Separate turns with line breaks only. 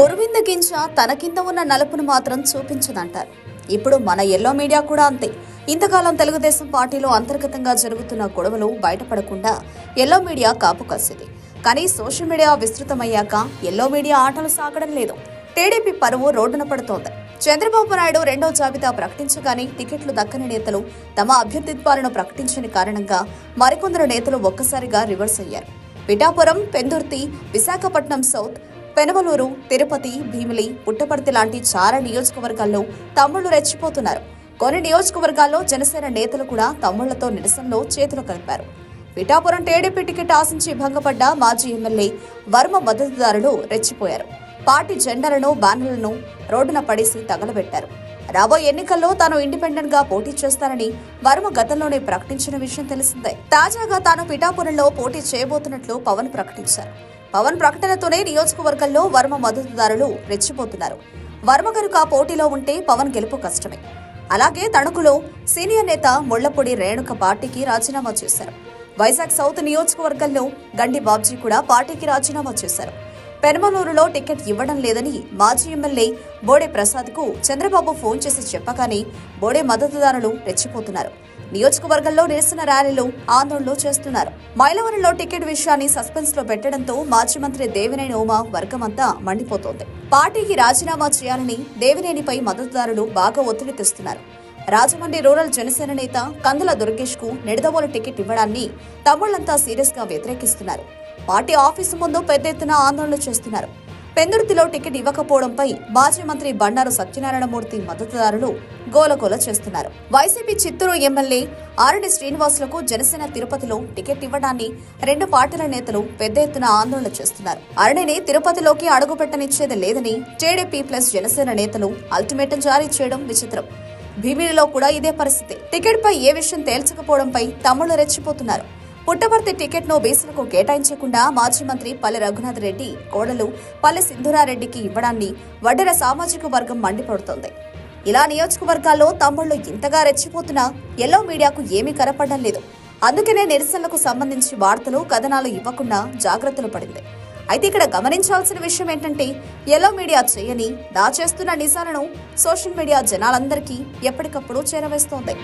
కొరువింద గింజ తన కింద ఉన్న నలుపును మాత్రం చూపించదంటారు. ఇప్పుడు మన ఎల్లో మీడియా కూడా అంతే. ఇంతకాలం తెలుగుదేశం పార్టీలో అంతర్గతంగా జరుగుతున్న గొడవలు బయటపడకుండా ఎల్లో మీడియా కాపు కాసేది. కానీ సోషల్ మీడియా విస్తృతమయ్యాక ఎల్లో మీడియా ఆటలు సాగడం లేదు. టీడీపీ పరువు రోడ్డున పడుతోంది. చంద్రబాబు నాయుడు రెండో జాబితా ప్రకటించగానే టికెట్లు దక్కని నేతలు తమ అభ్యర్థిత్వాలను ప్రకటించని కారణంగా మరికొందరు నేతలు ఒక్కసారిగా రివర్స్ అయ్యారు. పిఠాపురం, పెందుర్తి, విశాఖపట్నం సౌత్, పెనమలూరు, తిరుపతి, భీమిలి, పుట్టపర్తి లాంటి చాలా నియోజకవర్గాల్లో తమ్ముళ్లు రెచ్చిపోతున్నారు. కొన్ని నియోజకవర్గాల్లో జనసేన నేతలు కూడా తమ్ముళ్లతో నిరసనలో చేతులు కలిపారు. పిఠాపురం టీడీపీ టికెట్ ఆశించి భంగపడ్డ మాజీ ఎమ్మెల్యే వర్మ మద్దతుదారులు రెచ్చిపోయారు. పార్టీ జెండాలను, బ్యానర్లను రోడ్డున పడేసి తగలబెట్టారు. రాబోయే ఎన్నికల్లో తాను ఇండిపెండెంట్ గా పోటీ చేస్తానని వర్మ గతంలోనే ప్రకటించిన విషయం తెలిసిందే. తాజాగా తాను పిఠాపురంలో పోటీ చేయబోతున్నట్లు పవన్ ప్రకటించారు. పవన్ ప్రకటనతోనే నియోజకవర్గంలో వర్మ మద్దతుదారులు రెచ్చిపోతున్నారు. వర్మ గనుక పోటీలో ఉంటే పవన్ గెలుపు కష్టమే. అలాగే తణుకులో సీనియర్ నేత ముళ్లపూడి రేణుక పార్టీకి రాజీనామా చేశారు. వైజాగ్ సౌత్ నియోజకవర్గంలో గండి బాబ్జీ కూడా పార్టీకి రాజీనామా చేశారు. పెనమలూరులో టికెట్ ఇవ్వడం లేదని మాజీ ఎమ్మెల్యే బోడే ప్రసాద్కు చంద్రబాబు ఫోన్ చేసి చెప్పగానే బోడే మద్దతుదారులు రెచ్చిపోతున్నారు. నియోజకవర్గంలో నిరసన ర్యాలీలు, ఆందోళనలు చేస్తున్నారు. మైలవరంలో టికెట్ విషయాన్ని సస్పెన్స్ లో పెట్టడంతో మాజీ మంత్రి దేవినేని ఉమా వర్గమంతా మండిపోతోంది. పార్టీకి రాజీనామా చేయాలని దేవినేనిపై మద్దతుదారులు బాగా ఒత్తిడి తెస్తున్నారు. రాజమండ్రి రూరల్ జనసేన నేత కందుల దుర్గేష్ కు నిడదవోలు టికెట్ ఇవ్వడాన్ని తమ్ముళ్లంతా సీరియస్ గా వ్యతిరేకిస్తున్నారు. పార్టీ ఆఫీసు ముందు పెద్ద ఎత్తున ఆందోళనలు చేస్తున్నారు. పెందుర్తిలో టికెట్ ఇవ్వకపోవడంపై మాజీ మంత్రి బండారు సత్యనారాయణమూర్తి మద్దతుదారులు గోలగోల చేస్తున్నారు. వైసీపీ చిత్తూరు ఎమ్మెల్యే ఆరణి శ్రీనివాసులకు జనసేన తిరుపతిలో టికెట్ ఇవ్వడాన్ని రెండు పార్టీల నేతలు పెద్ద ఎత్తున ఆందోళన చేస్తున్నారు. ఆరణిని తిరుపతిలోకి అడుగుపెట్టనిచ్చేది లేదని టీడీపీ ప్లస్ జనసేన నేతలు అల్టిమేటం జారీ చేయడం విచిత్రం. భీమిలిలో కూడా ఇదే పరిస్థితి. టికెట్ పై ఏ విషయం తేల్చకపోవడంపై తమ్ముళ్లు రెచ్చిపోతున్నారు. పుట్టపర్తి టికెట్ను బీసీలకు కేటాయించకుండా మాజీ మంత్రి పల్లె రఘునాథ్ రెడ్డి కోడలు పల్లె సింధూరారెడ్డికి ఇవ్వడాన్ని వడ్డెర సామాజిక వర్గం మండిపడుతోంది. ఇలా నియోజకవర్గాల్లో తమ్ముళ్లు ఇంతగా రెచ్చిపోతున్నా ఎల్లో మీడియాకు ఏమీ కనపడడం లేదు. అందుకనే నిరసనలకు సంబంధించి వార్తలు, కథనాలు ఇవ్వకుండా జాగ్రత్తలు పడింది. అయితే ఇక్కడ గమనించాల్సిన విషయం ఏంటంటే ఎల్లో మీడియా చేయని, దాచేస్తున్న నిజాలను సోషల్ మీడియా జనాలందరికీ ఎప్పటికప్పుడు చేరవేస్తోంది.